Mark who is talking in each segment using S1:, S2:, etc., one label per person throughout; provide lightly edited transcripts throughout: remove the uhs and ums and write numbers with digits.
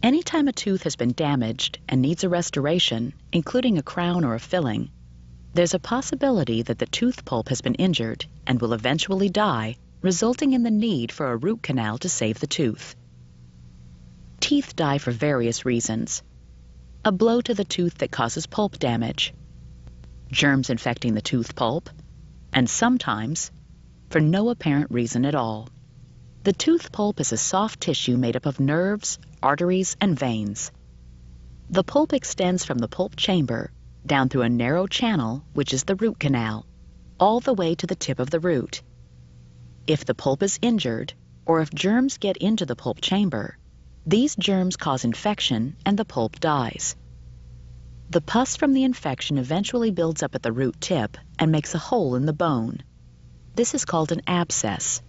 S1: Anytime a tooth has been damaged and needs a restoration, including a crown or a filling, there's a possibility that the tooth pulp has been injured and will eventually die, resulting in the need for a root canal to save the tooth. Teeth die for various reasons. A blow to the tooth that causes pulp damage, germs infecting the tooth pulp, and sometimes, for no apparent reason at all. The tooth pulp is a soft tissue made up of nerves, arteries, and veins. The pulp extends from the pulp chamber down through a narrow channel, which is the root canal, all the way to the tip of the root. If the pulp is injured, or if germs get into the pulp chamber, these germs cause infection and the pulp dies. The pus from the infection eventually builds up at the root tip and makes a hole in the bone. This is called an abscess.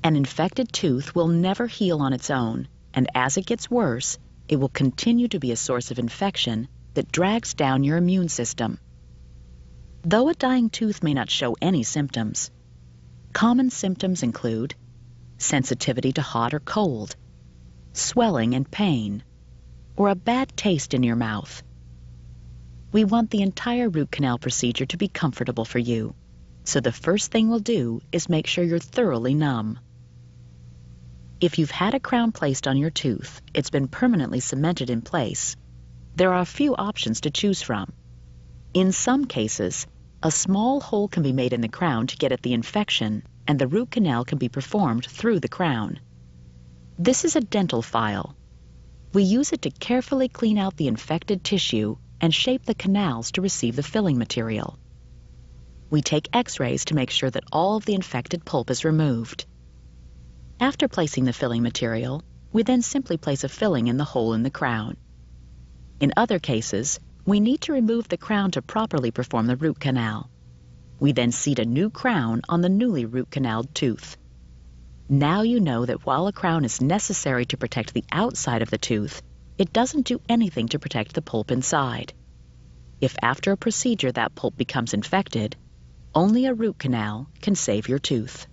S1: An infected tooth will never heal on its own, and as it gets worse, it will continue to be a source of infection that drags down your immune system. Though a dying tooth may not show any symptoms, common symptoms include sensitivity to hot or cold, swelling and pain, or a bad taste in your mouth. We want the entire root canal procedure to be comfortable for you, so the first thing we'll do is make sure you're thoroughly numb. If you've had a crown placed on your tooth, it's been permanently cemented in place, there are a few options to choose from. In some cases, a small hole can be made in the crown to get at the infection, and the root canal can be performed through the crown. This is a dental file. We use it to carefully clean out the infected tissue and shape the canals to receive the filling material. We take X-rays to make sure that all of the infected pulp is removed. After placing the filling material, we then simply place a filling in the hole in the crown. In other cases, we need to remove the crown to properly perform the root canal. We then seat a new crown on the newly root canaled tooth. Now you know that while a crown is necessary to protect the outside of the tooth, it doesn't do anything to protect the pulp inside. If after a procedure that pulp becomes infected, only a root canal can save your tooth.